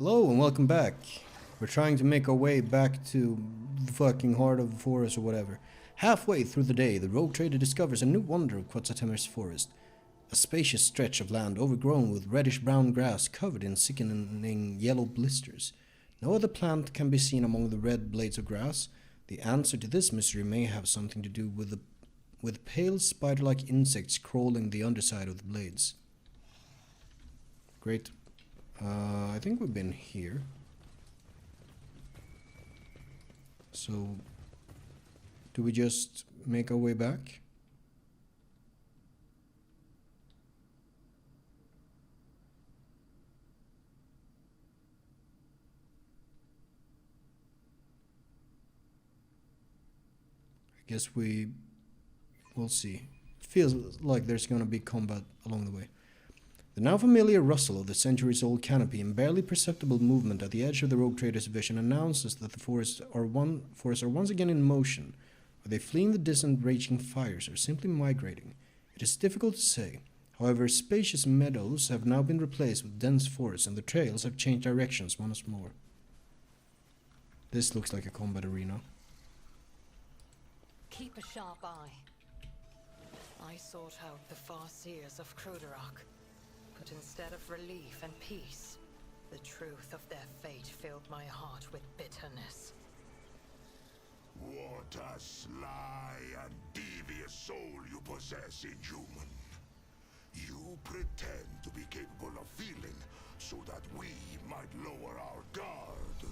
Hello and welcome back. We're trying to make our way back to the fucking heart of the forest or whatever. Halfway through the day, the rogue trader discovers a new wonder of Quetzaltemir's forest. A spacious stretch of land overgrown with reddish-brown grass covered in sickening yellow blisters. No other plant can be seen among the red blades of grass. The answer to this mystery may have something to do with pale spider-like insects crawling the underside of the blades. Great. I think we've been here. So, do we just make our way back? I guess we'll see. Feels like there's gonna be combat along the way. The now familiar rustle of the centuries-old canopy and barely perceptible movement at the edge of the rogue trader's vision announces that the forests are once again in motion. Are they fleeing the distant raging fires or simply migrating? It is difficult to say. However, spacious meadows have now been replaced with dense forests and the trails have changed directions once more. This looks like a combat arena. Keep a sharp eye. I sought out the far seers of Kruderach. But instead of relief and peace, the truth of their fate filled my heart with bitterness. What a sly and devious soul you possess, Inhuman. You pretend to be capable of feeling so that we might lower our guard.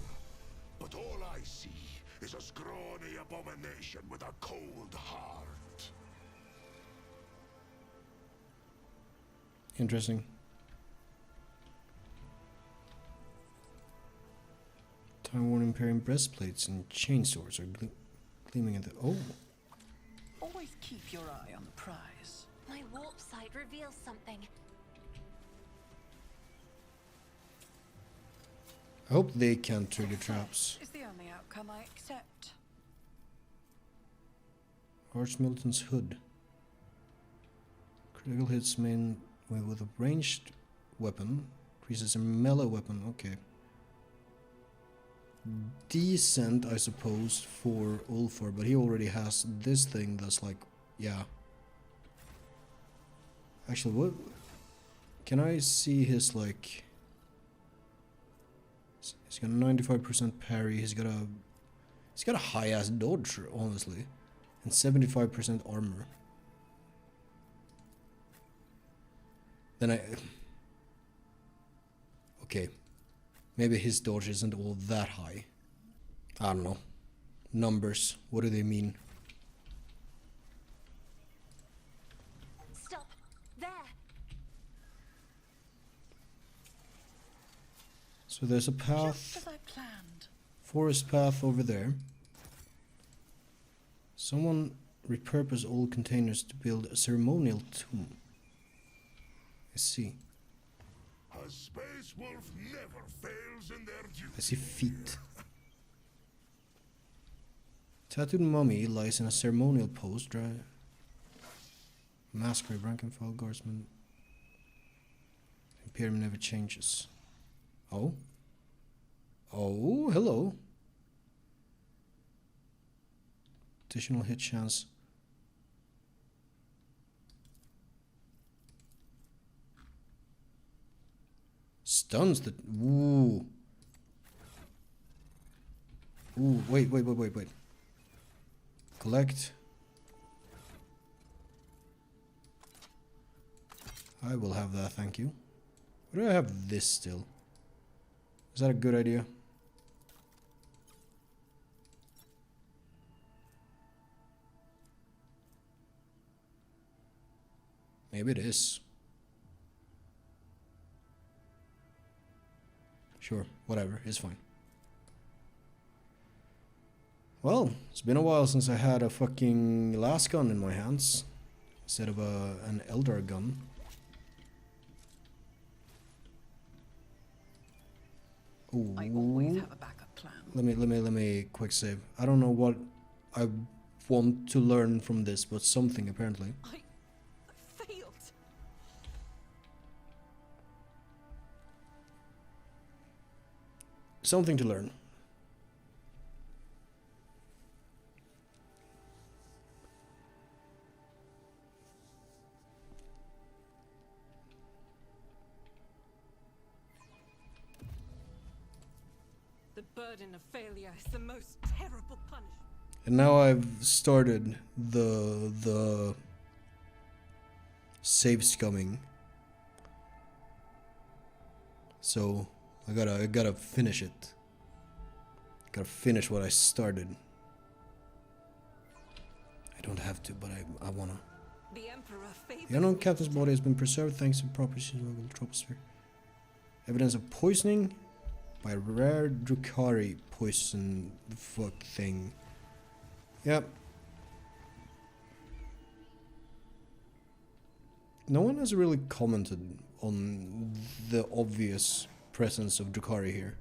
But all I see is a scrawny abomination with a cold heart. Interesting. Time-worn Imperium breastplates and chainswords are gleaming at the... Oh! Always keep your eye on the prize. My warp sight reveals something. I hope they can't trigger traps. Is the only outcome I accept. Archmilitan's hood. Critical hits main with a ranged weapon. Increases a melee weapon. Okay. Decent, I suppose, for Ulfar, but he already has this thing that's like, yeah. Actually, what? Can I see his, like... He's got a 95% parry, he's got a high-ass dodge, honestly. And 75% armor. Then okay. Maybe his dodge isn't all that high. I don't know. Numbers, what do they mean? Stop! There! So there's a Just path, as I planned. forest path over there. Someone repurposed old containers to build a ceremonial tomb. I see. A space wolf never fails in their duty. I see feet. Tattooed mummy lies in a ceremonial pose. Masquerade, rank and file guardsman. Imperium never changes. Oh? Oh, hello. Additional hit chance. Stuns the... Ooh. Ooh, wait. Collect. I will have that, thank you. Why do I have this still? Is that a good idea? Maybe it is. Sure, whatever, it's fine. Well, it's been a while since I had a fucking last gun in my hands instead of an Eldar gun. Ooh. I always have a backup plan. Let me quick save. I don't know what I want to learn from this, but something apparently. I failed. something to learn. The burden of failure is the most terrible punishment. And now I've started the save scumming. So I gotta finish it. Gotta finish what I started. I don't have to, but I wanna. The Emperor favors The unknown me. captain's body has been preserved thanks to proper seasoning of the troposphere. Evidence of poisoning by a rare Drukhari poison fuck thing. Yep. No one has really commented on the obvious presence of Drukhari here.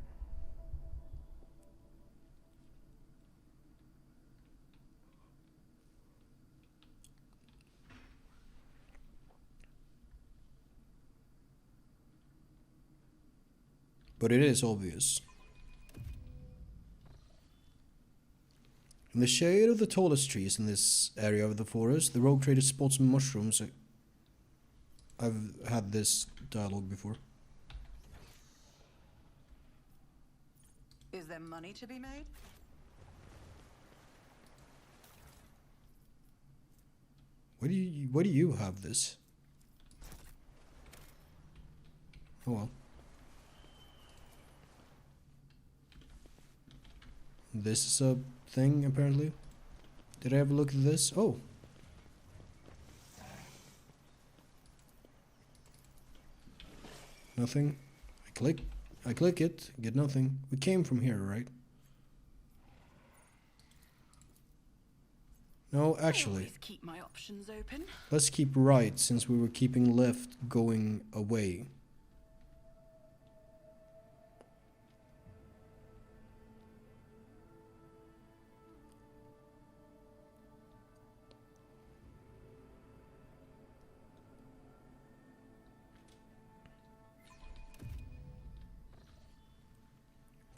But it is obvious. In the shade of the tallest trees in this area of the forest, the rogue trader spots some mushrooms. I've had this dialogue before. Is there money to be made? Why do you have this? Oh well. This is a thing, apparently. Did I ever look at this? Oh. Nothing. I click it, get nothing. We came from here, right? No, actually. Always keep my options open. Let's keep right, since we were keeping left going away.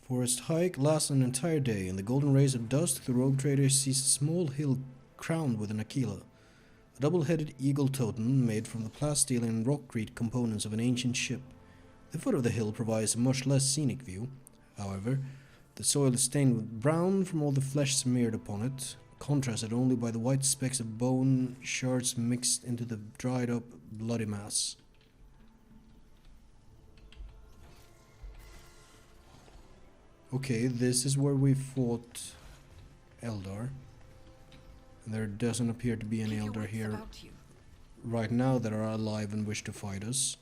Forest hike lasts an entire day. In the golden rays of dusk, the rogue trader sees a small hill crowned with an aquila, a double-headed eagle totem made from the plasteel and rockcrete components of an ancient ship. The foot of the hill provides a much less scenic view. However, the soil is stained with brown from all the flesh smeared upon it, contrasted only by the white specks of bone shards mixed into the dried-up, bloody mass. Okay, this is where we fought Eldar. And there doesn't appear to be any Keep your Eldar wits here about you. right now that are alive and wish to fight us.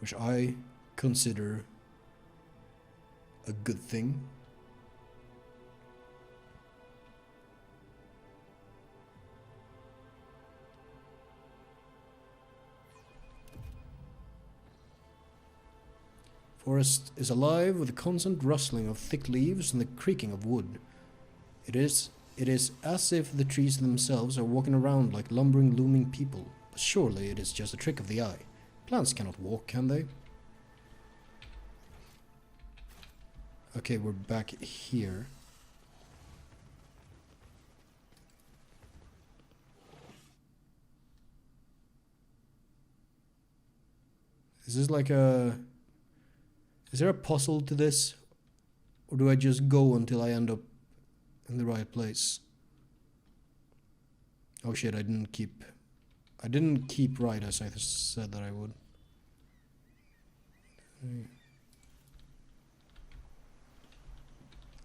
Which I consider a good thing. Forest is alive with the constant rustling of thick leaves and the creaking of wood. It is as if the trees themselves are walking around like lumbering, looming people. But surely it is just a trick of the eye. Plants cannot walk, can they? Okay, we're back here. Is this like a... Is there a puzzle to this? Or do I just go until I end up in the right place? Oh shit, I didn't keep right as I said that I would.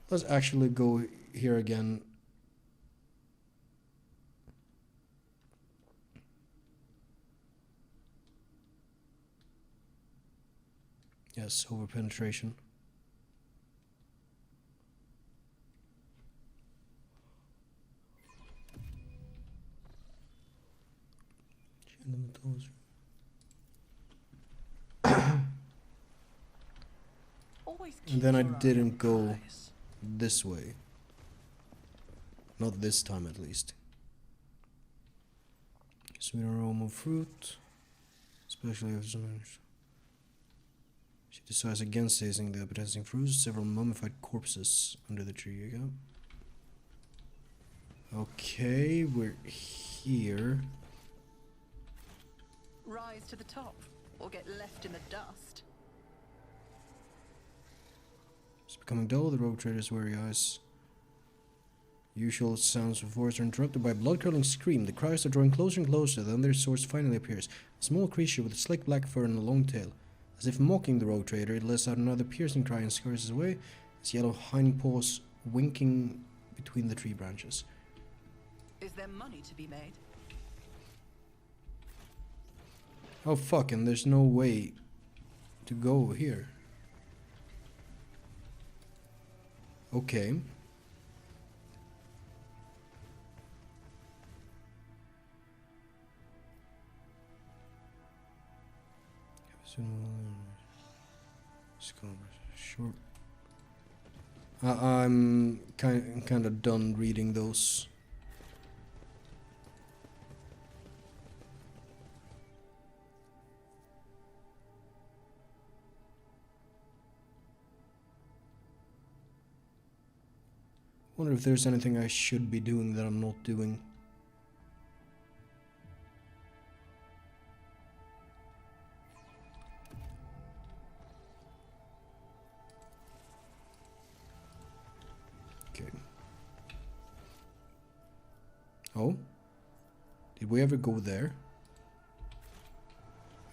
Let's actually go here again. Yes, over penetration. Always And keep then I your eye on didn't the go prize. this way. Not this time, at least. Sweet aroma of fruit, especially if it's managed. She decides against tasting the appetizing fruits. Several mummified corpses under the tree. You go. Okay, we're here. Rise to the top, or get left in the dust. It's becoming dull. The rogue trader's weary eyes. Usual sounds of voice are interrupted by a blood-curdling scream. The cries are drawing closer and closer. Then their source finally appears. A small creature with a slick black fur and a long tail. As if mocking the rogue trader, it lets out another piercing cry and scurries away, its yellow hind paws winking between the tree branches. Is there money to be made? Oh fuck, and there's no way to go here. Okay. Sure. I'm kind of done reading those. Wonder if there's anything I should be doing that I'm not doing. Okay. Oh? Did we ever go there?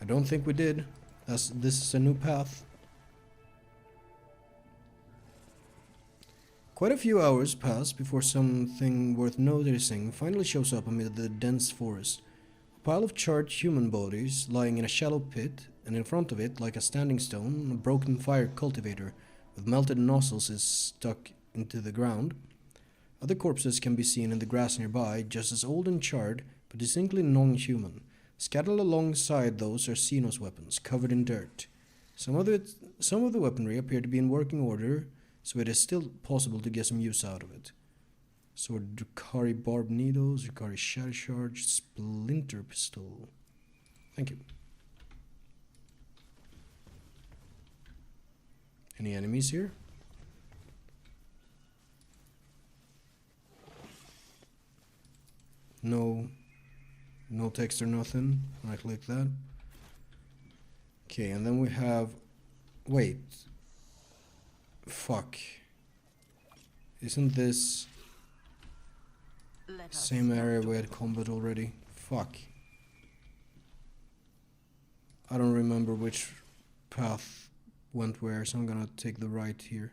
I don't think we did. This is a new path. Quite a few hours pass before something worth noticing finally shows up amid the dense forest. A pile of charred human bodies lying in a shallow pit, and in front of it, like a standing stone, a broken fire cultivator with melted nozzles is stuck into the ground. Other corpses can be seen in the grass nearby, just as old and charred, but distinctly non-human. Scattered alongside those are Xenos weapons, covered in dirt. Some of the weaponry appear to be in working order, so it is still possible to get some use out of it. Sword, Drukhari barbed needles, Drukhari shatter charge, splinter pistol. Thank you. Any enemies here? No text or nothing. I click that. Okay, and then we have... Wait. Fuck. Isn't this same area we had combat already? Fuck. I don't remember which path went where, so I'm gonna take the right here.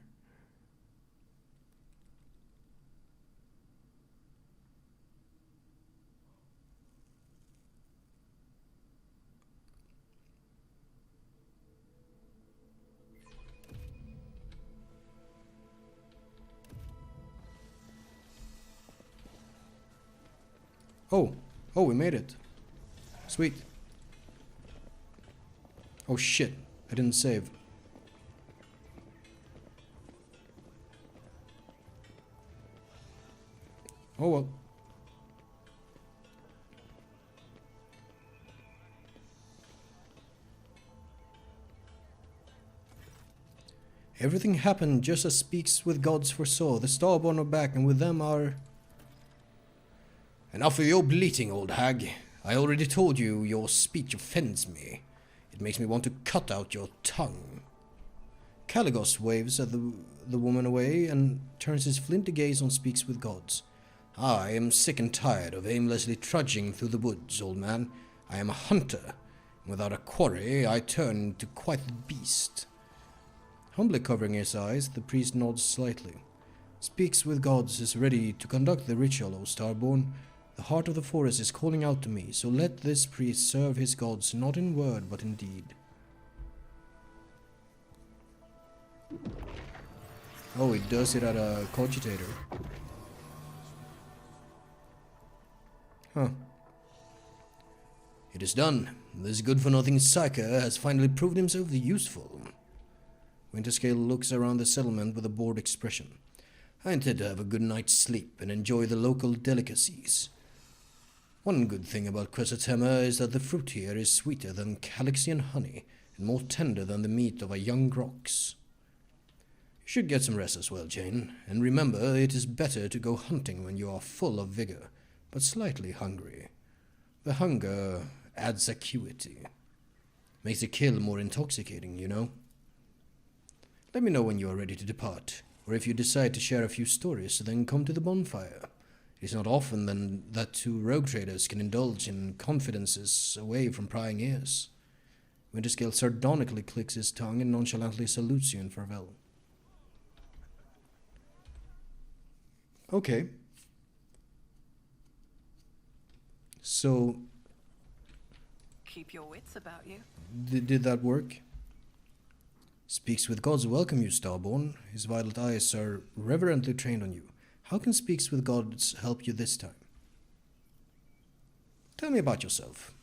Oh, we made it. Sweet. Oh shit, I didn't save. Oh well. Everything happened just as Speaks with Gods foresaw. The Starborn are back, and with them are... Enough of your bleating, old hag. I already told you your speech offends me. It makes me want to cut out your tongue. Caligos waves at the woman away and turns his flinty gaze on Speaks with Gods. I am sick and tired of aimlessly trudging through the woods, old man. I am a hunter. Without a quarry, I turn into quite the beast. Humbly covering his eyes, the priest nods slightly. Speaks with Gods is ready to conduct the ritual, O Starborn. The heart of the forest is calling out to me, so let this priest serve his gods not in word but in deed. Oh, he does it at a cogitator. Huh. It is done. This good-for-nothing psyker has finally proved himself useful. Winterscale looks around the settlement with a bored expression. I intend to have a good night's sleep and enjoy the local delicacies. One good thing about Cresset's hammer is that the fruit here is sweeter than Calixian honey, and more tender than the meat of a young grox. You should get some rest as well, Jane, and remember it is better to go hunting when you are full of vigor, but slightly hungry. The hunger adds acuity. Makes the kill more intoxicating, you know? Let me know when you are ready to depart, or if you decide to share a few stories, then come to the bonfire. It is not often that two rogue traders can indulge in confidences away from prying ears. Winterscale sardonically clicks his tongue and nonchalantly salutes you in farewell. Okay. So, Keep your wits about you. did that work? Speaks with gods welcome you, Starborn. His violet eyes are reverently trained on you. How can Speaks with gods help you this time? Tell me about yourself.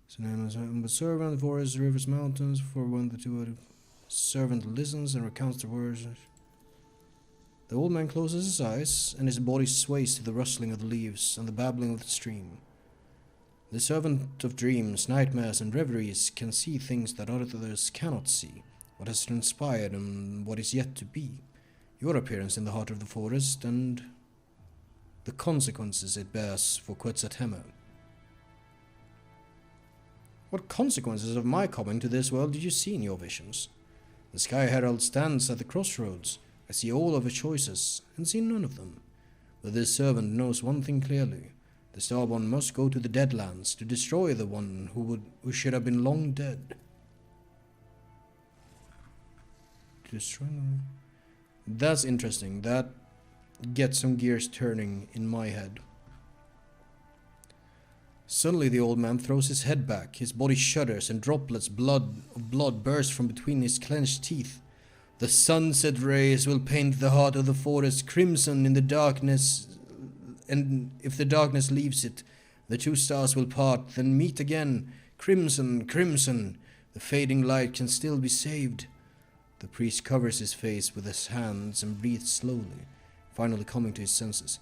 So name is a servant, forests, rivers, mountains, for when the two servant listens and recounts the words. The old man closes his eyes, and his body sways to the rustling of the leaves and the babbling of the stream. The servant of dreams, nightmares, and reveries can see things that others cannot see, what has transpired and what is yet to be, your appearance in the heart of the forest, and the consequences it bears for Quetzaltemma. What consequences of my coming to this world did you see in your visions? The Sky Herald stands at the crossroads. I see all of his choices, and see none of them. But this servant knows one thing clearly. The Starborn must go to the Deadlands to destroy the one who should have been long dead. To destroy them? That's interesting. That gets some gears turning in my head. Suddenly the old man throws his head back. His body shudders, and droplets of blood burst from between his clenched teeth. The sunset rays will paint the heart of the forest crimson in the darkness, and if the darkness leaves it, the two stars will part, then meet again. Crimson, crimson, the fading light can still be saved. The priest covers his face with his hands and breathes slowly, finally coming to his senses.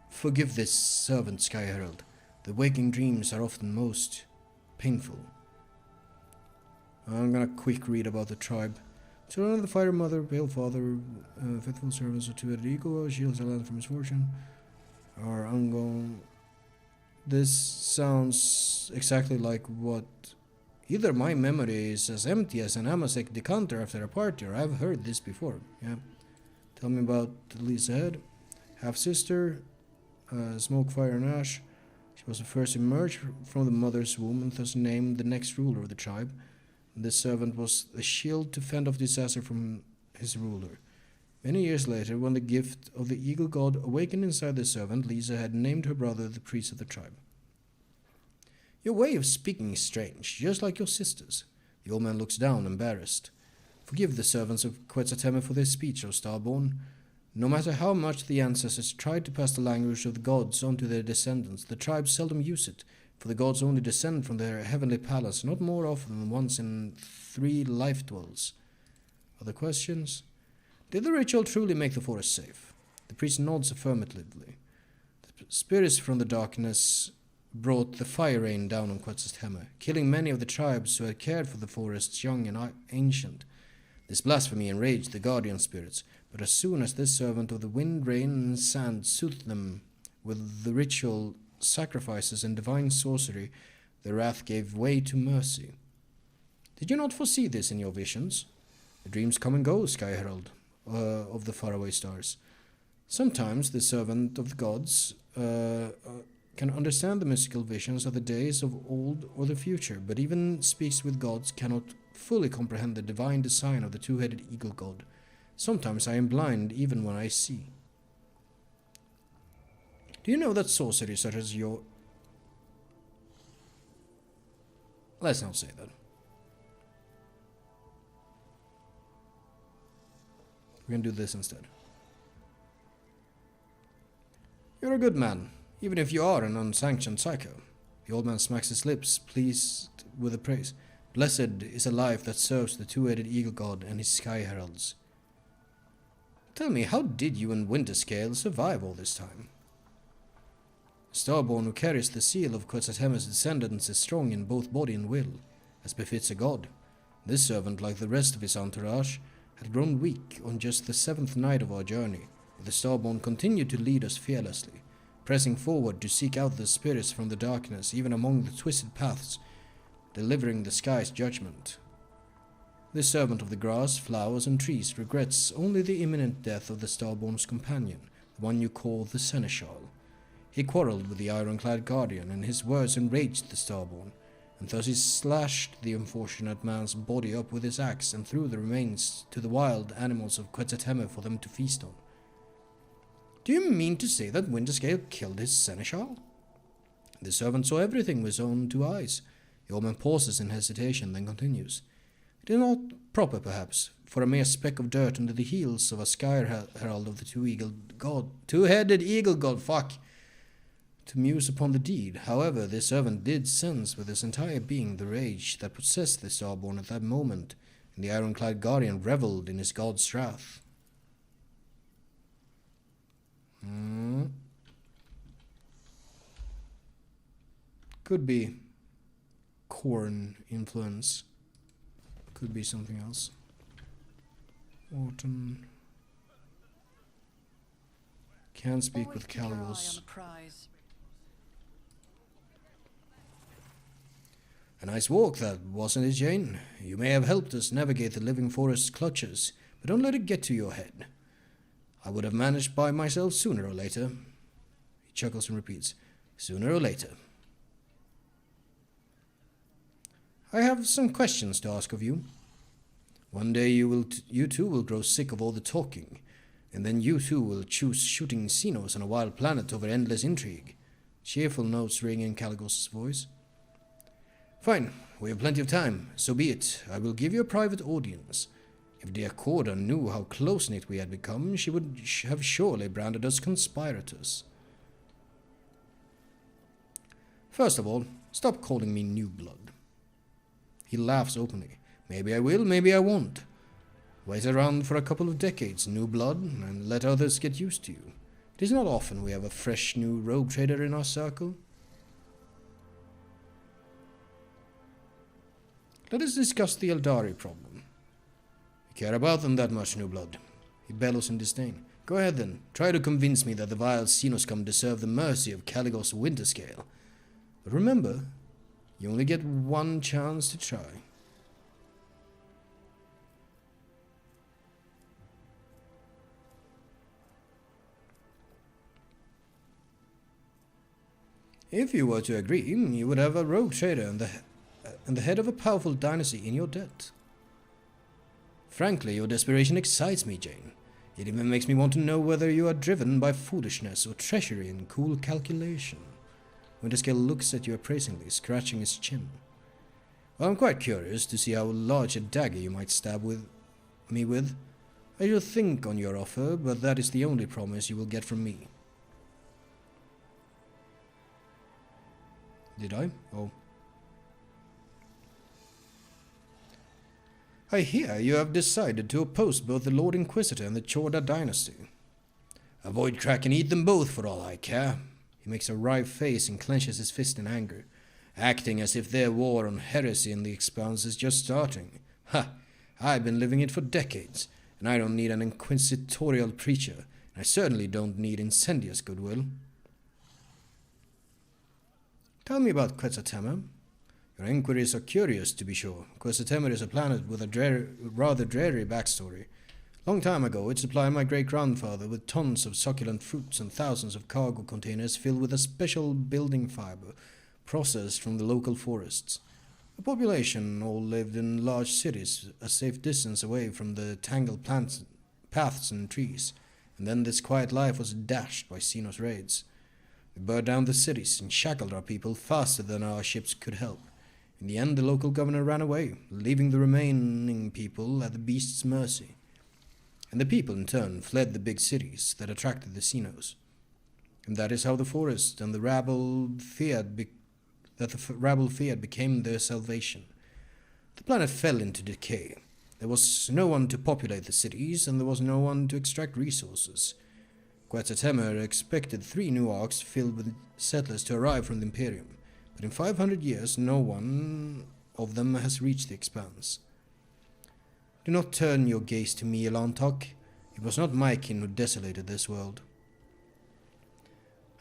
Forgive this servant, Sky Herald. The waking dreams are often most painful. I'm gonna quick read about the tribe. Children of the Fire Mother, Pale Father, faithful servants of two-headed eagle, shields our land from misfortune. Our Ungon. This sounds exactly like what... Either my memory is as empty as an Amasek decanter after a party, or I've heard this before. Yeah. Tell me about Lisa Head. Half-sister, Smoke, Fire, and Ash. She was the first to emerge from the mother's womb and thus named the next ruler of the tribe. This servant was the shield to fend off disaster from his ruler. Many years later, when the gift of the eagle god awakened inside the servant, Lisa had named her brother the priest of the tribe. Your way of speaking is strange, just like your sister's. The old man looks down, embarrassed. Forgive the servants of Quetzaltemma for their speech, O Starborn. No matter how much the ancestors tried to pass the language of the gods on to their descendants, the tribes seldom use it, for the gods only descend from their heavenly palace, not more often than once in 3 life dwells. Other questions? Did the ritual truly make the forest safe? The priest nods affirmatively. The spirits from the darkness brought the fire rain down on Quetzaltemma, killing many of the tribes who had cared for the forests young and ancient. This blasphemy enraged the guardian spirits, but as soon as this servant of the wind, rain, and sand soothed them with the ritual sacrifices and divine sorcery, their wrath gave way to mercy. Did you not foresee this in your visions? The dreams come and go, Sky Herald, of the faraway stars. Sometimes the servant of the gods can understand the mystical visions of the days of old or the future, but even speaks with gods cannot fully comprehend the divine design of the two-headed eagle god. Sometimes I am blind even when I see. Do you know that sorcery such as your... Let's not say that. We're gonna do this instead. You're a good man, even if you are an unsanctioned psycho. The old man smacks his lips, pleased with the praise. Blessed is a life that serves the two-headed eagle god and his sky heralds. Tell me, how did you and Winterscale survive all this time? Starborn, who carries the seal of Quetzaltemma's descendants, is strong in both body and will. as befits a god. This servant, like the rest of his entourage, had grown weak on just the 7th night of our journey, but the Starborn continued to lead us fearlessly, pressing forward to seek out the spirits from the darkness, even among the twisted paths, delivering the sky's judgment. This servant of the grass, flowers, and trees regrets only the imminent death of the Starborn's companion, the one you call the Seneschal. He quarreled with the ironclad guardian, and his words enraged the Starborn, and thus he slashed the unfortunate man's body up with his axe and threw the remains to the wild animals of Quetzaltemmer for them to feast on. Do you mean to say that Winterscale killed his Seneschal? The servant saw everything with his own 2 eyes. The old man pauses in hesitation, then continues. It is not proper, perhaps, for a mere speck of dirt under the heels of a sky herald of the two-headed eagle god, to muse upon the deed. However, this servant did sense with his entire being the rage that possessed the Starborn at that moment, and the ironclad guardian revelled in his god's wrath. Could be corn influence. Could be something else. Orton. Can't speak Always with keep your eye on Caligos. the prize. A nice walk that, wasn't it, Jane? You may have helped us navigate the living forest's clutches, but don't let it get to your head. I would have managed by myself sooner or later. He chuckles and repeats, sooner or later. I have some questions to ask of you. One day you too will grow sick of all the talking, and then you too will choose shooting Xenos on a wild planet over endless intrigue. Cheerful notes ring in Caligos' voice. Fine, we have plenty of time, so be it. I will give you a private audience. If dear Corda knew how close-knit we had become, she would have surely branded us conspirators. First of all, stop calling me New Blood. He laughs openly. Maybe I will, maybe I won't. Wait around for a couple of decades, New Blood, and let others get used to you. It is not often we have a fresh new rogue trader in our circle. Let us discuss the Eldari problem. You care about them that much, New Blood. He bellows in disdain. Go ahead then. Try to convince me that the vile Xenoscum deserve the mercy of Caligos Winterscale. But remember, you only get one chance to try. If you were to agree, you would have a rogue trader and the head of a powerful dynasty in your debt. Frankly, your desperation excites me, Jane. It even makes me want to know whether you are driven by foolishness or treachery and cool calculation. Winterscale looks at you appraisingly, scratching his chin. Well, I'm quite curious to see how large a dagger you might stab me with. I shall think on your offer, but that is the only promise you will get from me. Did I? Oh. I hear you have decided to oppose both the Lord Inquisitor and the Chorda dynasty. Avoid crack and eat them both for all I care. He makes a wry face and clenches his fist in anger, acting as if their war on heresy in the Expanse is just starting. Ha! I've been living it for decades, and I don't need an inquisitorial preacher, and I certainly don't need incendious goodwill. Tell me about Quetzaltemmer. Your inquiries are curious, to be sure. Quetzaltemmer is a planet with a rather dreary backstory. Long time ago, it supplied my great-grandfather with tons of succulent fruits and thousands of cargo containers filled with a special building fiber processed from the local forests. The population all lived in large cities, a safe distance away from the tangled paths and trees, and then this quiet life was dashed by Xenos raids. They burned down the cities and shackled our people faster than our ships could help. In the end, the local governor ran away, leaving the remaining people at the beast's mercy. And the people, in turn, fled the big cities that attracted the Xenos. And that is how the forest and the rabble feared became their salvation. The planet fell into decay. There was no one to populate the cities, and there was no one to extract resources. Quetzaltemmer expected 3 new arcs filled with settlers to arrive from the Imperium, but in 500 years no one of them has reached the expanse. Do not turn your gaze to me, Elantok. It was not my kin who desolated this world.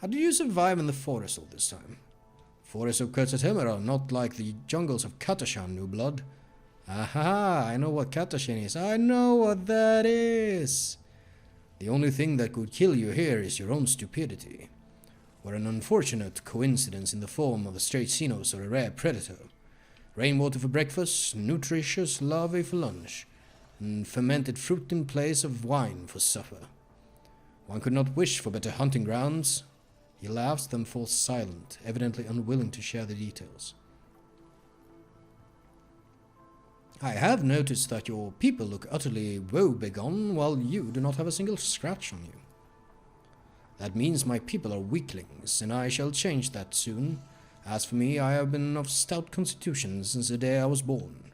How did you survive in the forest all this time? Forests of Kurtzatemer are not like the jungles of Katashan, new blood. Aha, I know what Katashan is. I know what that is. The only thing that could kill you here is your own stupidity, or an unfortunate coincidence in the form of a stray xenos or a rare predator. Rainwater for breakfast, nutritious larvae for lunch, and fermented fruit in place of wine for supper. One could not wish for better hunting grounds. He laughs, then falls silent, evidently unwilling to share the details. I have noticed that your people look utterly woe-begone, while you do not have a single scratch on you. That means my people are weaklings, and I shall change that soon. As for me, I have been of stout constitution since the day I was born.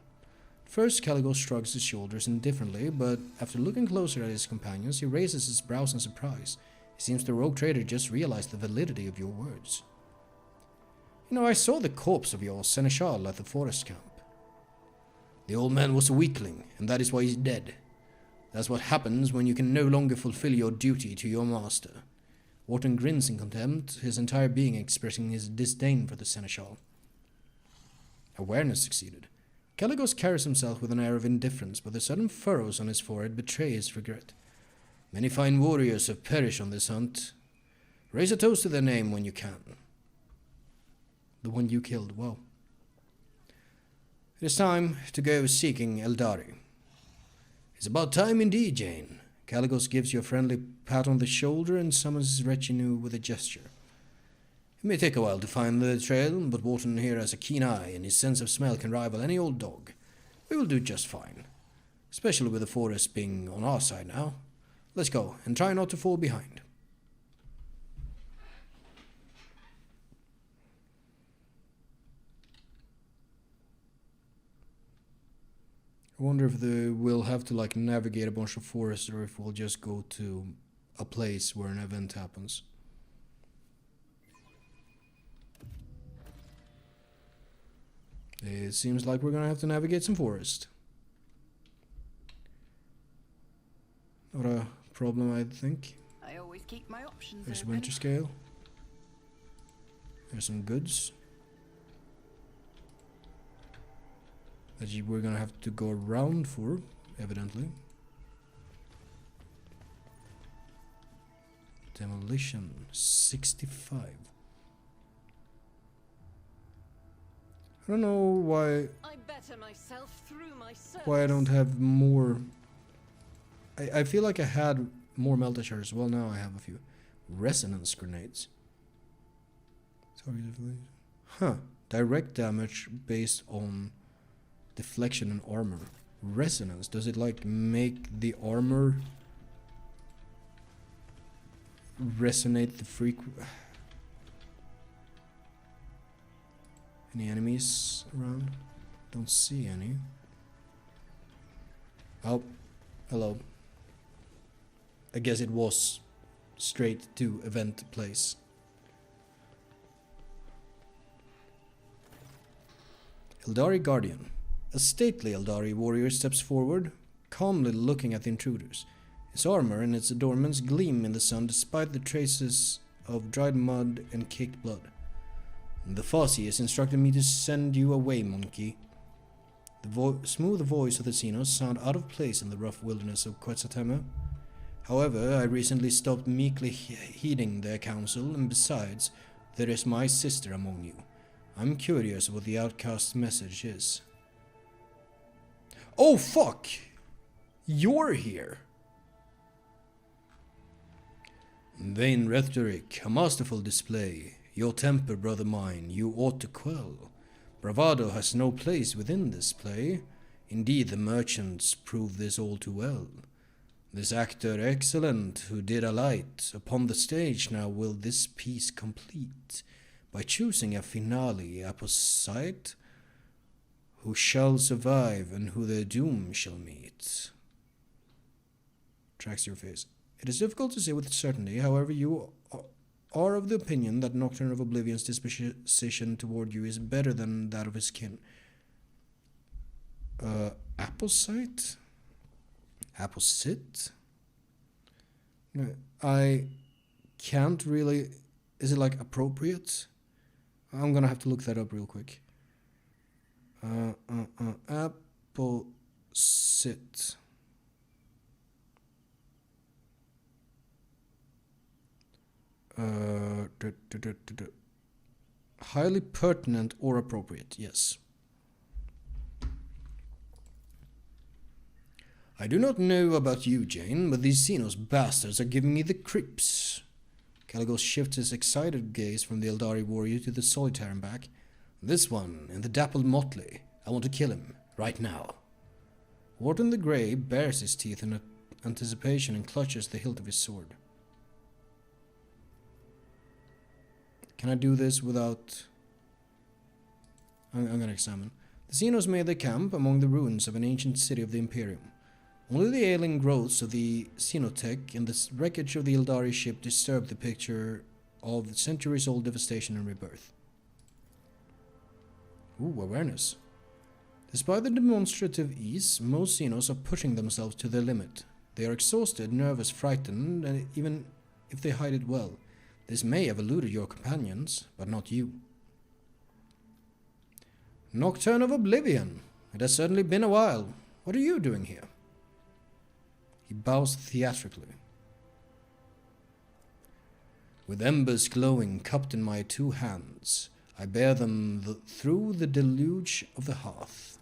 First, Caligos shrugs his shoulders indifferently, but after looking closer at his companions, he raises his brows in surprise. It seems the rogue trader just realized the validity of your words. You know, I saw the corpse of your seneschal at the forest camp. The old man was a weakling, and that is why he's dead. That's what happens when you can no longer fulfill your duty to your master. Wharton grins in contempt, his entire being expressing his disdain for the seneschal. Awareness succeeded. Caligos carries himself with an air of indifference, but the sudden furrows on his forehead betray his regret. Many fine warriors have perished on this hunt. Raise a toast to their name when you can. The one you killed, wow. It is time to go seeking Eldari. It's about time indeed, Jane. Caligos gives you a friendly pat on the shoulder and summons his retinue with a gesture. It may take a while to find the trail, but Wharton here has a keen eye, and his sense of smell can rival any old dog. We will do just fine, especially with the forest being on our side now. Let's go, and try not to fall behind. I wonder if we'll have to like navigate a bunch of forests, or if we'll just go to a place where an event happens. It seems like we're gonna have to navigate some forest. Not a problem, I think. I always keep my options There's open. winter scale. There's some goods that we're gonna have to go around for, evidently. Demolition 65. I don't know why I better myself through my I don't have more. I feel like I had more melta shards. Well, now I have a few. Resonance grenades. Huh. Direct damage based on deflection and armor. Resonance. Does it like make the armor resonate the frequency? Any enemies around? Don't see any. Oh, hello. I guess it was straight to event place. Eldari Guardian. A stately Eldari warrior steps forward, calmly looking at the intruders. His armor and its adornments gleam in the sun despite the traces of dried mud and caked blood. The Fossey has instructed me to send you away, monkey. The smooth voice of the Xenos sound out of place in the rough wilderness of Quetzalteme. However, I recently stopped meekly heeding their counsel, and besides, there is my sister among you. I'm curious what the outcast's message is. Oh fuck! You're here! Vain rhetoric, a masterful display. Your temper, brother mine, you ought to quell. Bravado has no place within this play. Indeed, the merchants prove this all too well. This actor excellent, who did alight upon the stage, now will this piece complete, by choosing a finale apposite, who shall survive and who their doom shall meet. Tracks your face. It is difficult to say with certainty, however, you are of the opinion that Nocturne of Oblivion's disposition toward you is better than that of his kin. Apposite? Apposite? No, I can't really... Is it like appropriate? I'm gonna have to look that up real quick. Apposite. Highly pertinent or appropriate, yes. I do not know about you, Jane, but these Xenos bastards are giving me the creeps. Caligos shifts his excited gaze from the Eldari warrior to the solitaire and back. This one, in the dappled motley. I want to kill him, right now. Wharton the Grey bares his teeth in anticipation and clutches the hilt of his sword. Can I do this without... I'm gonna examine. The Xenos made their camp among the ruins of an ancient city of the Imperium. Only the ailing growths of the Xenotech and the wreckage of the Eldari ship disturbed the picture of centuries-old devastation and rebirth. Ooh, awareness. Despite the demonstrative ease, most Xenos are pushing themselves to their limit. They are exhausted, nervous, frightened, and even if they hide it well. This may have eluded your companions, but not you. Nocturne of Oblivion. It has certainly been a while. What are you doing here? He bows theatrically. With embers glowing cupped in my two hands, I bear them through the deluge of the hearth.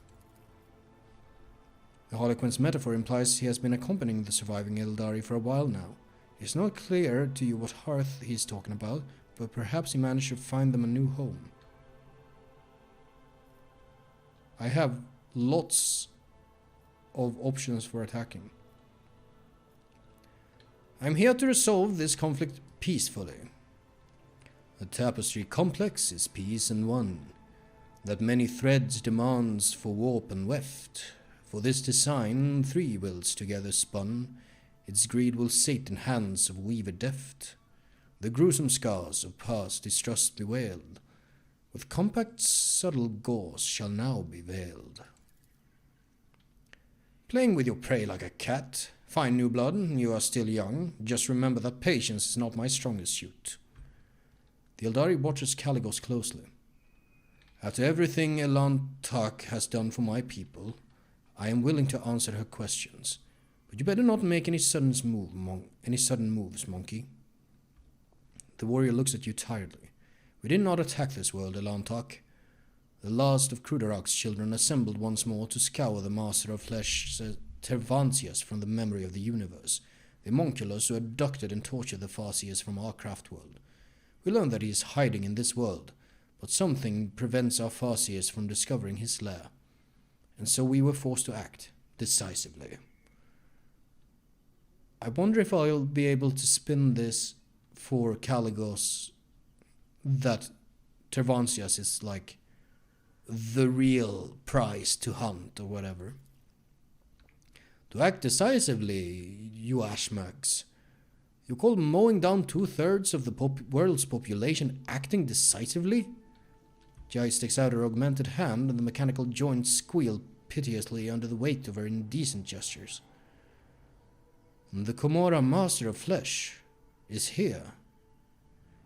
The Harlequin's metaphor implies he has been accompanying the surviving Eldari for a while now. It's not clear to you what hearth he is talking about, but perhaps he managed to find them a new home. I have lots of options for attacking. I'm here to resolve this conflict peacefully. The tapestry complex is piece and one, that many threads demands for warp and weft. For this design 3 wills together spun, its greed will sate in hands of weaver deft. The gruesome scars of past distrust bewailed, with compact subtle gauze shall now be veiled. Playing with your prey like a cat. Fine, new blood, you are still young. Just remember that patience is not my strongest suit. The Eldari watches Caligos closely. After everything Elantak has done for my people, I am willing to answer her questions. But you better not make any sudden moves, monkey. The warrior looks at you tiredly. We did not attack this world, Elantak. The last of Crudarak's children assembled once more to scour the master of flesh, Tervantius, from the memory of the universe, the homunculus who abducted and tortured the Farseers from our craft world. We learned that he is hiding in this world, but something prevents our Farseers from discovering his lair, and so we were forced to act decisively. I wonder if I'll be able to spin this for Caligos that Tervantius is like the real prize to hunt or whatever. To act decisively, you ashmugs. You call mowing down 2/3 of the world's population acting decisively? Jai sticks out her augmented hand and the mechanical joints squeal piteously under the weight of her indecent gestures. The Komora Master of Flesh is here.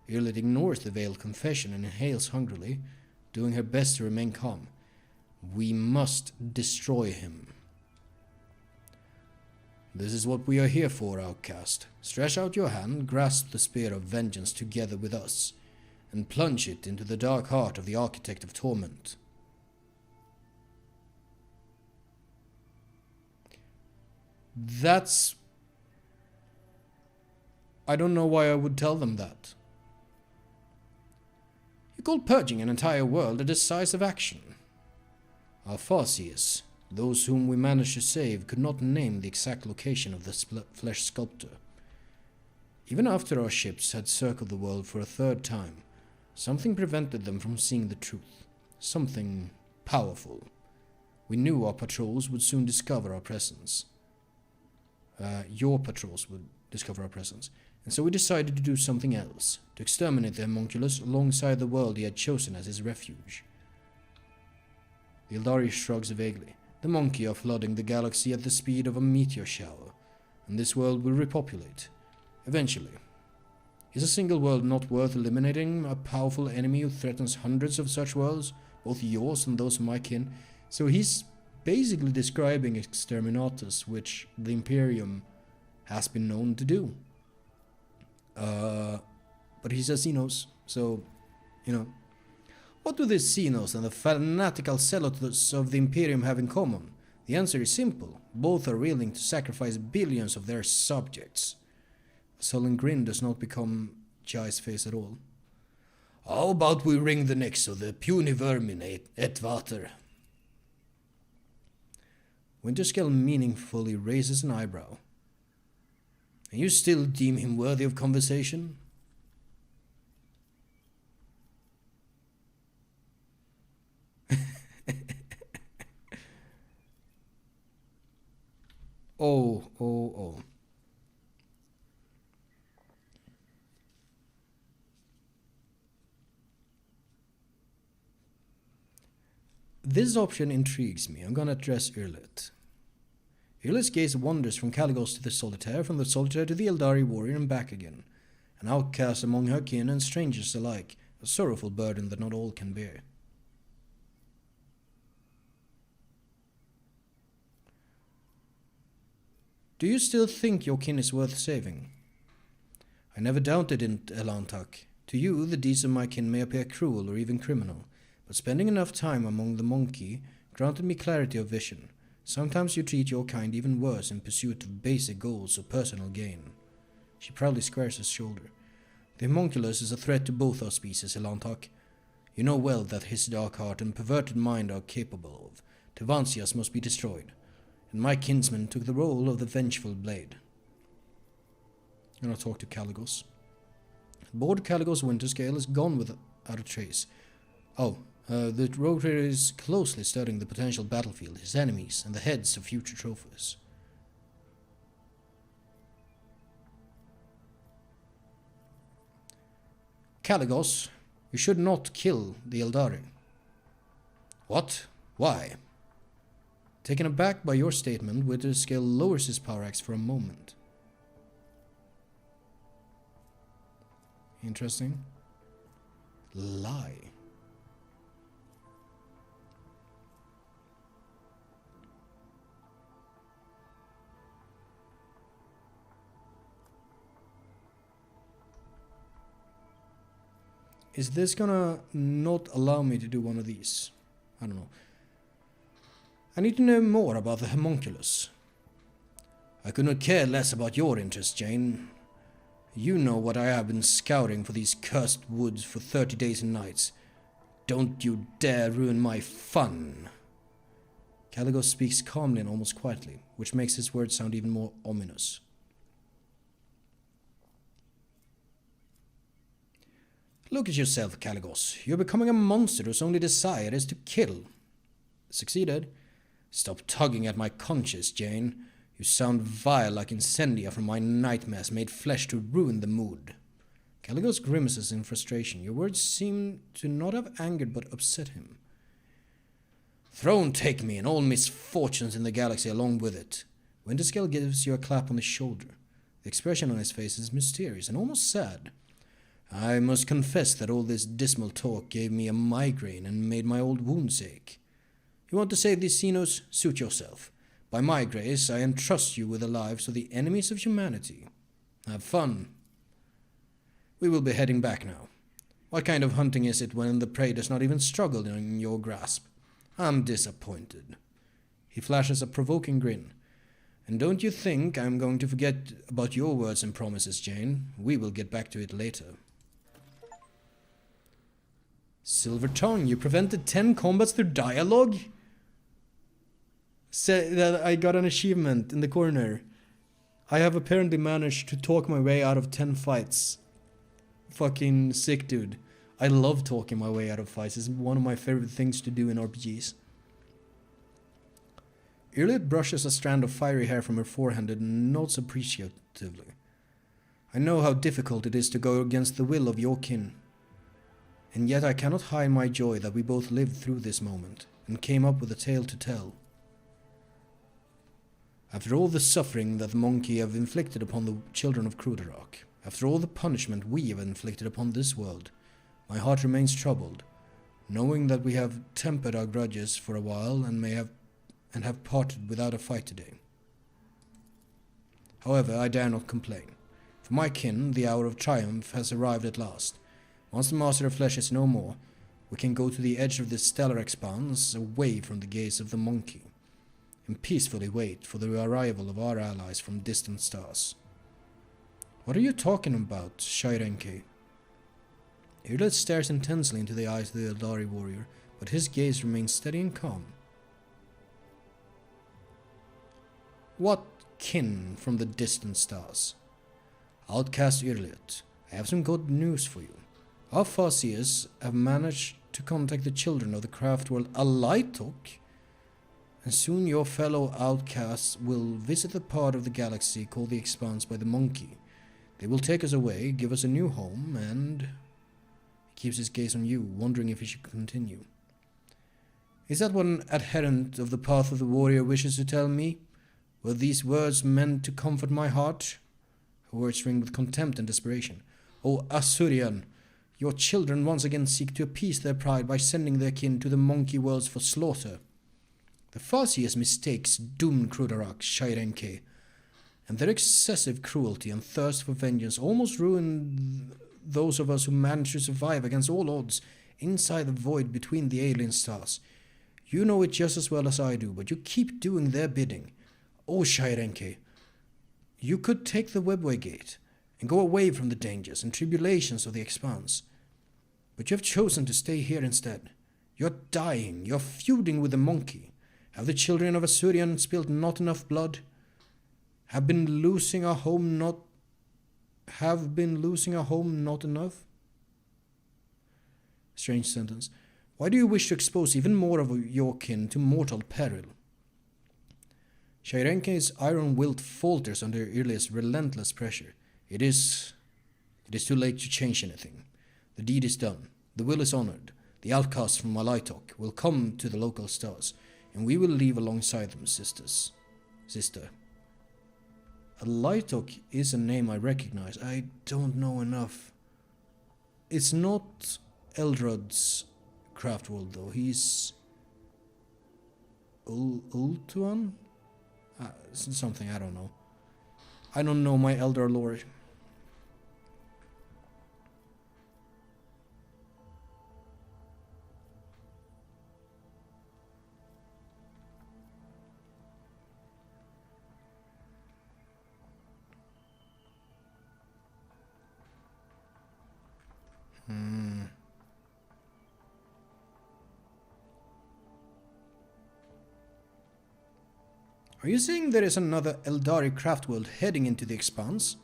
Irlit ignores the veiled confession and inhales hungrily, doing her best to remain calm. We must destroy him. This is what we are here for, outcast. Stretch out your hand, grasp the spear of vengeance together with us, and plunge it into the dark heart of the Architect of Torment. That's... I don't know why I would tell them that. You call purging an entire world a decisive action. Our Farseers, those whom we managed to save, could not name the exact location of the flesh sculptor. Even after our ships had circled the world for a 3rd time, something prevented them from seeing the truth. Something powerful. We knew our patrols would soon discover our presence. Your patrols would discover our presence. And so we decided to do something else, to exterminate the homunculus alongside the world he had chosen as his refuge. The Eldari shrugs vaguely. The monkey are flooding the galaxy at the speed of a meteor shower, and this world will repopulate. Eventually. Is a single world not worth eliminating? A powerful enemy who threatens hundreds of such worlds, both yours and those of my kin? So he's basically describing exterminatus, which the Imperium has been known to do. But he says Xenos, so, you know. What do the Xenos and the fanatical zealots of the Imperium have in common? The answer is simple. Both are willing to sacrifice billions of their subjects. A sullen grin does not become Jai's face at all. How about we wring the necks of the puny vermin, et vater? Winterscale meaningfully raises an eyebrow. And you still deem him worthy of conversation? Oh. This option intrigues me. I'm gonna address Irlet. Irlet's gaze wanders from Caligos to the Solitaire, from the Solitaire to the Eldari warrior and back again. An outcast among her kin and strangers alike, a sorrowful burden that not all can bear. Do you still think your kin is worth saving? I never doubted it, Elantak. To you, the deeds of my kin may appear cruel or even criminal, but spending enough time among the monkey granted me clarity of vision. Sometimes you treat your kind even worse in pursuit of basic goals or personal gain. She proudly squares his shoulder. The homunculus is a threat to both our species, Elantak. You know well that his dark heart and perverted mind are capable of. Tevansias must be destroyed, and my kinsman took the role of the vengeful blade. And I'll talk to Caligos. Board Caligos Winterscale is gone without a trace. The rotor is closely studying the potential battlefield, his enemies, and the heads of future trophies. Caligos, you should not kill the Eldari. What? Why? Taken aback by your statement, Winterscale lowers his power axe for a moment. Interesting. Lie. Is this gonna not allow me to do one of these? I don't know. I need to know more about the homunculus. I could not care less about your interest, Jane. You know what I have been scouting for these cursed woods for 30 days and nights. Don't you dare ruin my fun. Caligos speaks calmly and almost quietly, which makes his words sound even more ominous. Look at yourself, Caligos. You're becoming a monster whose only desire is to kill. Succeeded? Stop tugging at my conscience, Jane. You sound vile like Incendia from my nightmares made flesh to ruin the mood. Caligos grimaces in frustration. Your words seem to not have angered but upset him. Throne take me and all misfortunes in the galaxy along with it. Winterscale gives you a clap on the shoulder. The expression on his face is mysterious and almost sad. I must confess that all this dismal talk gave me a migraine and made my old wounds ache. You want to save these Xenos? Suit yourself. By my grace, I entrust you with the lives of the enemies of humanity. Have fun. We will be heading back now. What kind of hunting is it when the prey does not even struggle in your grasp? I'm disappointed. He flashes a provoking grin. And don't you think I'm going to forget about your words and promises, Jane? We will get back to it later. Silver Tongue, you prevented 10 combats through dialogue? Say that I got an achievement in the corner. I have apparently managed to talk my way out of 10 fights. Fucking sick, dude. I love talking my way out of fights. It's one of my favorite things to do in RPGs. Irlet brushes a strand of fiery hair from her forehead and nods appreciatively. I know how difficult it is to go against the will of your kin. And yet I cannot hide my joy that we both lived through this moment and came up with a tale to tell. After all the suffering that the monkey have inflicted upon the children of Cruderach, after all the punishment we have inflicted upon this world, my heart remains troubled, knowing that we have tempered our grudges for a while and have parted without a fight today. However, I dare not complain. For my kin, the hour of triumph has arrived at last. Once the Master of Flesh is no more, we can go to the edge of this stellar expanse, away from the gaze of the monkey, and peacefully wait for the arrival of our allies from distant stars. What are you talking about, Shairenke? Irlet stares intensely into the eyes of the Eldari warrior, but his gaze remains steady and calm. What kin from the distant stars? Outcast Irlet, I have some good news for you. Our Farseers have managed to contact the children of the craft world Alaitok, and soon your fellow outcasts will visit the part of the galaxy called the Expanse by the Monkey. They will take us away, give us a new home, and... He keeps his gaze on you, wondering if he should continue. Is that what an adherent of the path of the warrior wishes to tell me? Were these words meant to comfort my heart? Her words ring with contempt and desperation. O Asurian, your children once again seek to appease their pride by sending their kin to the monkey worlds for slaughter. The Farseers' mistakes doomed Cruderach, Shairenke, and their excessive cruelty and thirst for vengeance almost ruined those of us who managed to survive against all odds inside the void between the alien stars. You know it just as well as I do, but you keep doing their bidding. Oh, Shairenke, you could take the Webway Gate and go away from the dangers and tribulations of the Expanse. But you have chosen to stay here instead. You're dying, you're feuding with the monkey. Have the children of Asurian spilled not enough blood? Have been losing our home not enough? Strange sentence. Why do you wish to expose even more of your kin to mortal peril? Shairenke's iron will falters under Irle's relentless pressure. It is too late to change anything. The deed is done. The will is honored. The outcasts from Alaitok will come to the local stars, and we will leave alongside them, sister. Alaitok is a name I recognize. I don't know enough. It's not Eldrod's craft world, though. He's... Ultuan? Something, I don't know. I don't know my Eldar lore. Are you saying there is another Eldari craft world heading into the Expanse?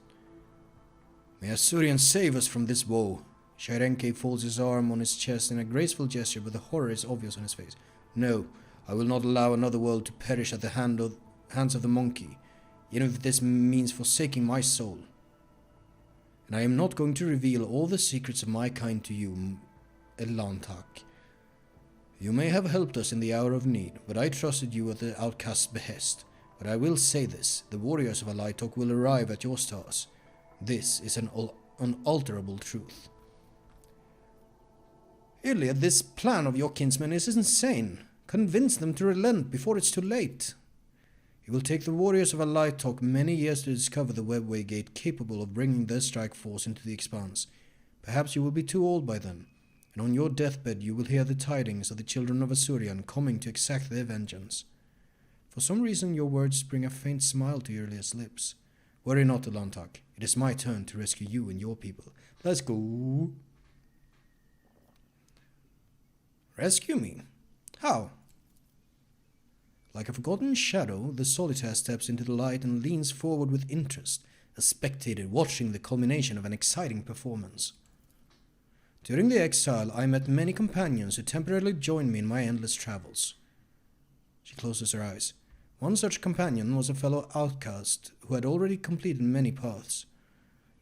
May Asurian save us from this woe. Shairenke folds his arm on his chest in a graceful gesture, but the horror is obvious on his face. No, I will not allow another world to perish at the hands of the monkey, even if this means forsaking my soul. And I am not going to reveal all the secrets of my kind to you, Elantak. You may have helped us in the hour of need, but I trusted you at the outcast's behest. But I will say this, the warriors of Alaitok will arrive at your stars. This is an unalterable truth. Iliad, this plan of your kinsmen is insane. Convince them to relent before it's too late. It will take the warriors of Alaitok many years to discover the Webway Gate capable of bringing their strike force into the Expanse. Perhaps you will be too old by then, and on your deathbed you will hear the tidings of the children of Asurian coming to exact their vengeance. For some reason your words bring a faint smile to Iliad's lips. Worry not, Elantak. It is my turn to rescue you and your people. Let's go. Rescue me? How? Like a forgotten shadow, the solitaire steps into the light and leans forward with interest, a spectator watching the culmination of an exciting performance. During the exile, I met many companions who temporarily joined me in my endless travels. She closes her eyes. One such companion was a fellow outcast who had already completed many paths.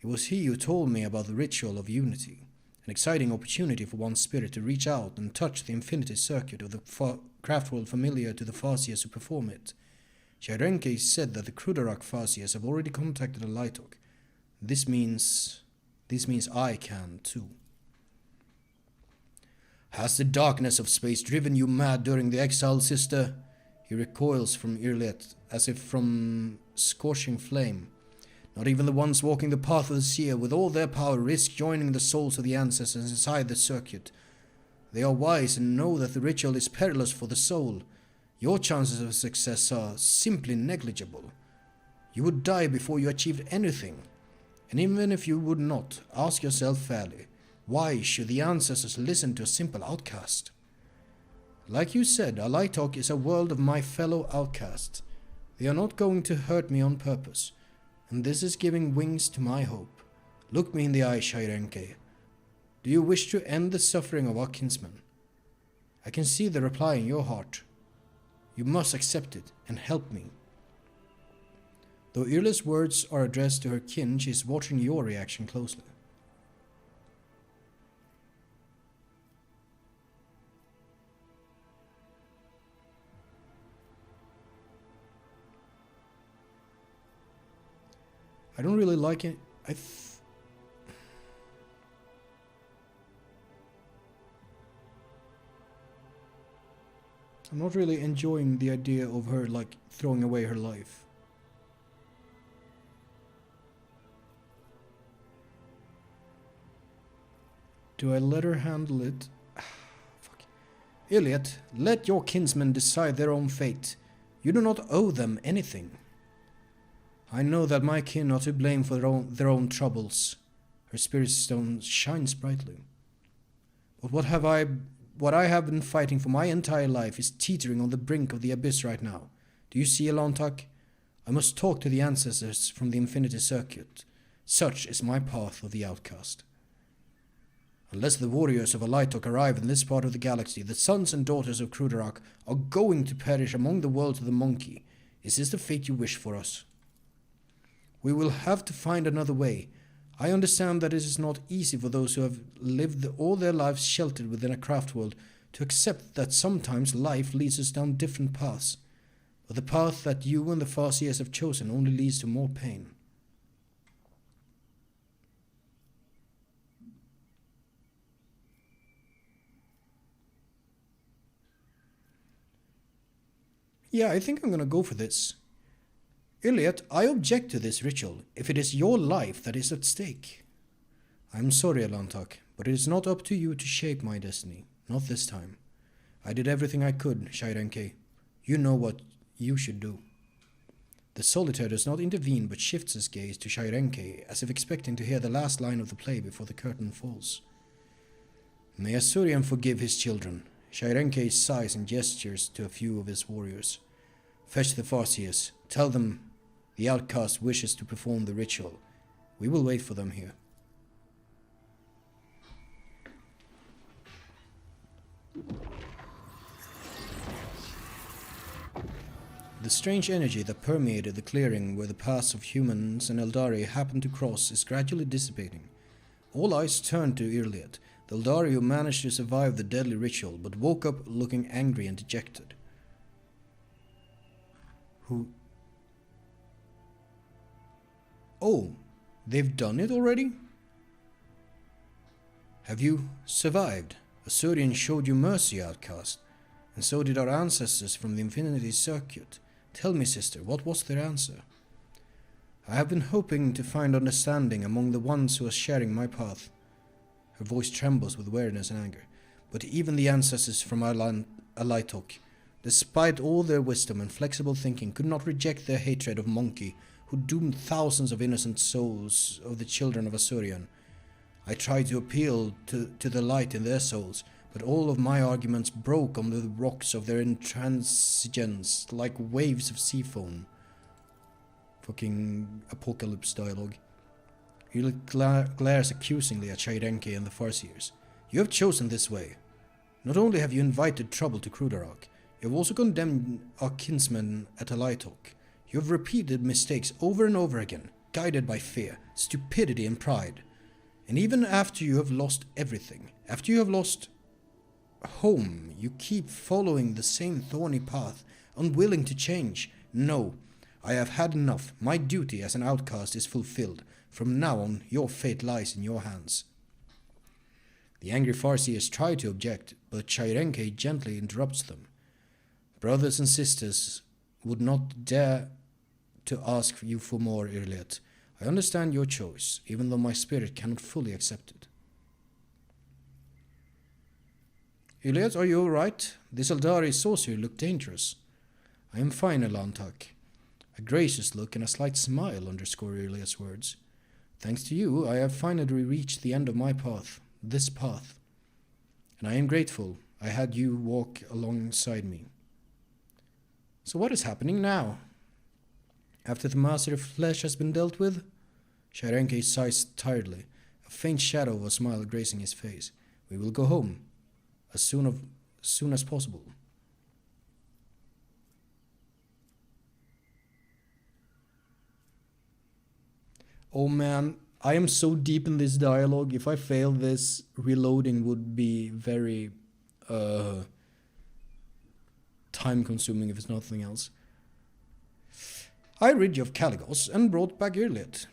It was he who told me about the ritual of unity, an exciting opportunity for one's spirit to reach out and touch the infinity circuit of the craft world familiar to the Farseers who perform it. Shirenke said that the Krudarak Fasias have already contacted the Lightok. This means I can too. Has the darkness of space driven you mad during the exile, sister? He recoils from Irlet, as if from scorching flame. Not even the ones walking the path of the seer with all their power risk joining the souls of the ancestors inside the circuit. They are wise and know that the ritual is perilous for the soul. Your chances of success are simply negligible. You would die before you achieved anything. And even if you would not, ask yourself fairly, why should the ancestors listen to a simple outcast? Like you said, Lightok is a world of my fellow outcasts. They are not going to hurt me on purpose, and this is giving wings to my hope. Look me in the eye, Shirenke. Do you wish to end the suffering of our kinsmen? I can see the reply in your heart. You must accept it and help me. Though Irla's words are addressed to her kin, she is watching your reaction closely. I don't really like it. I'm not really enjoying the idea of her, like, throwing away her life. Do I let her handle it? Fuck. Iliad, let your kinsmen decide their own fate. You do not owe them anything. I know that my kin are to blame for their own troubles. Her spirit stone shines brightly. But what I have been fighting for my entire life is teetering on the brink of the abyss right now. Do you see, Elantak? I must talk to the ancestors from the Infinity Circuit. Such is my path of the outcast. Unless the warriors of Lightok arrive in this part of the galaxy, the sons and daughters of Krudarak are going to perish among the worlds of the monkey. Is this the fate you wish for us? We will have to find another way. I understand that it is not easy for those who have lived all their lives sheltered within a craft world to accept that sometimes life leads us down different paths. But the path that you and the Farseers have chosen only leads to more pain. Yeah, I think I'm gonna go for this. Iliad, I object to this ritual, if it is your life that is at stake. I'm sorry, Elantak, but it is not up to you to shape my destiny. Not this time. I did everything I could, Shirenke. You know what you should do. The solitaire does not intervene but shifts his gaze to Shirenke, as if expecting to hear the last line of the play before the curtain falls. May Asurian forgive his children. Shirenke sighs and gestures to a few of his warriors. Fetch the Farseers. Tell them the outcast wishes to perform the ritual. We will wait for them here. The strange energy that permeated the clearing where the paths of humans and Eldari happened to cross is gradually dissipating. All eyes turned to Iliad, the Eldari who managed to survive the deadly ritual but woke up looking angry and dejected. Who... Oh, they've done it already? Have you survived? Asurian showed you mercy, outcast, and so did our ancestors from the Infinity Circuit. Tell me, sister, what was their answer? I have been hoping to find understanding among the ones who are sharing my path. Her voice trembles with weariness and anger. But even the ancestors from Lightok, despite all their wisdom and flexible thinking, could not reject their hatred of Monkey, who doomed thousands of innocent souls of the children of Asurian. I tried to appeal to the light in their souls, but all of my arguments broke on the rocks of their intransigence like waves of sea foam. Fucking apocalypse dialogue. He glares accusingly at Shirenke and the Farseers. You have chosen this way. Not only have you invited trouble to Krudarak, you have also condemned our kinsmen at Lightok. You have repeated mistakes over and over again, guided by fear, stupidity and pride. And even after you have lost everything, after you have lost home, you keep following the same thorny path, unwilling to change, No, I have had enough. My duty as an outcast is fulfilled. From now on, your fate lies in your hands. The angry Farseers try to object, but Chairenke gently interrupts them. Brothers and sisters would not dare to ask you for more, Irliet. I understand your choice, even though my spirit cannot fully accept it. Irliet, are you alright? This Eldari sorcerer looked dangerous. I am fine, Elantak. A gracious look and a slight smile underscore Irliet's words. Thanks to you, I have finally reached the end of my path, this path. And I am grateful I had you walk alongside me. So what is happening now? After the Master of Flesh has been dealt with? Chairenke sighs tiredly, a faint shadow of a smile gracing his face. We will go home, as soon as possible. Oh man, I am so deep in this dialogue. If I fail this, reloading would be very time consuming if it's nothing else. I rid you of Caligos and brought back Irliet.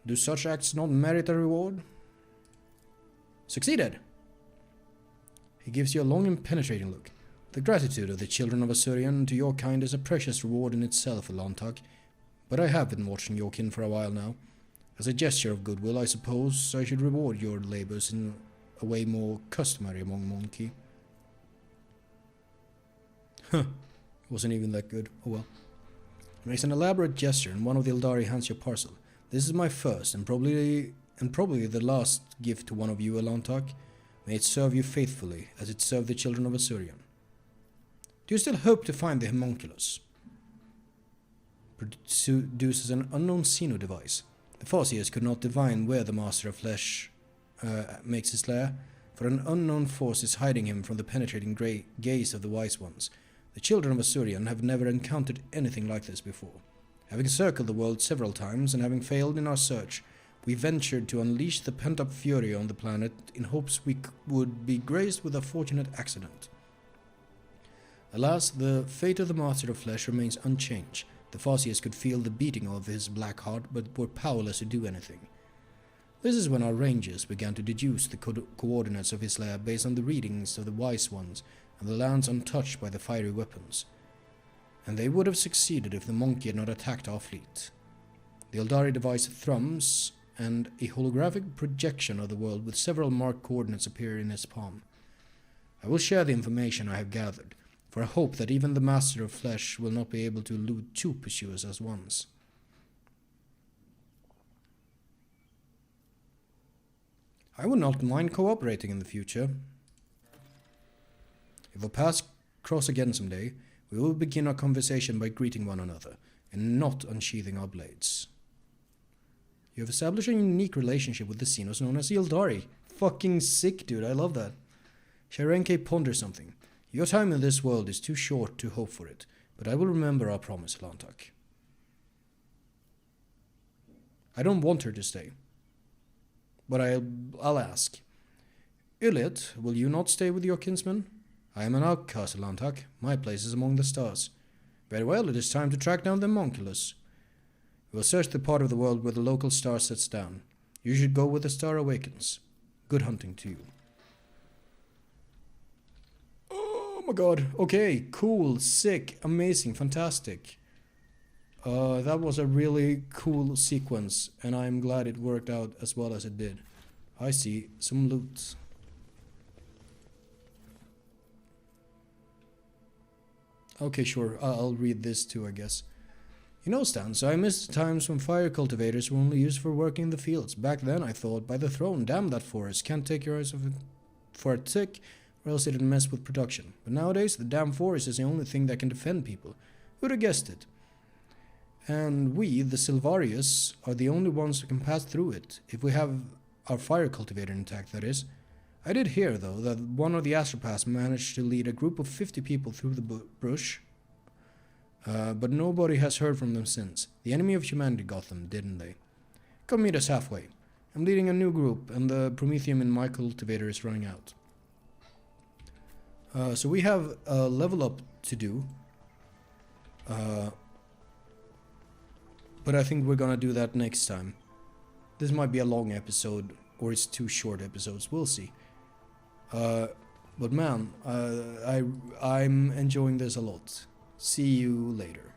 Do such acts not merit a reward? Succeeded! He gives you a long and penetrating look. The gratitude of the children of Assyrian to your kind is a precious reward in itself, Elantak. But I have been watching your kin for a while now. As a gesture of goodwill, I suppose I should reward your labors in a way more customary among Monkey. Huh. Wasn't even that good. Oh well. He makes an elaborate gesture and one of the Eldari hands you a parcel. This is my first and probably the last gift to one of you, Elantak. May it serve you faithfully, as it served the children of Assyrian. Do you still hope to find the homunculus? Produces an unknown Xeno device. The Farseers could not divine where the Master of Flesh makes his lair, for an unknown force is hiding him from the penetrating gaze of the Wise Ones. The children of Assyrian have never encountered anything like this before. Having circled the world several times and having failed in our search, we ventured to unleash the pent-up fury on the planet in hopes we would be graced with a fortunate accident. Alas, the fate of the Master of Flesh remains unchanged. The Farseers could feel the beating of his black heart, but were powerless to do anything. This is when our rangers began to deduce the coordinates of his lair based on the readings of the Wise Ones and the lands untouched by the fiery weapons. And they would have succeeded if the monkey had not attacked our fleet. The Eldari device thrums, and a holographic projection of the world with several marked coordinates appear in his palm. I will share the information I have gathered, for I hope that even the Master of Flesh will not be able to elude two pursuers as once. I would not mind cooperating in the future. If our paths cross again someday, we will begin our conversation by greeting one another, and not unsheathing our blades. You have established a unique relationship with the Xenos known as the Eldari. Fucking sick, dude, I love that. Chairenke ponders something. Your time in this world is too short to hope for it, but I will remember our promise, Elantak. I don't want her to stay, but I'll ask. Irliet, will you not stay with your kinsmen? I am an outcast, Elantak. My place is among the stars. Very well, it is time to track down the homunculus. We will search the part of the world where the local star sets down. You should go where the star awakens. Good hunting to you. Oh my god. Okay, cool, sick, amazing, fantastic. That was a really cool sequence, and I'm glad it worked out as well as it did. I see some loot. Okay, sure, I'll read this too, I guess. You know, Stan, so I miss the times when fire cultivators were only used for working in the fields. Back then I thought, by the throne, damn that forest, can't take your eyes off it for a tick, or else it'd mess with production. But nowadays, the damn forest is the only thing that can defend people. Who'd have guessed it? And we, the Silvarius, are the only ones who can pass through it, if we have our fire cultivator intact, that is. I did hear, though, that one of the astropaths managed to lead a group of 50 people through the bush, but nobody has heard from them since. The enemy of humanity got them, didn't they? Come meet us halfway. I'm leading a new group, and the Promethium in my cultivator is running out. So we have a level up to do. But I think we're gonna do that next time. This might be a long episode, or it's 2 short episodes, we'll see. But man, I'm enjoying this a lot. See you later.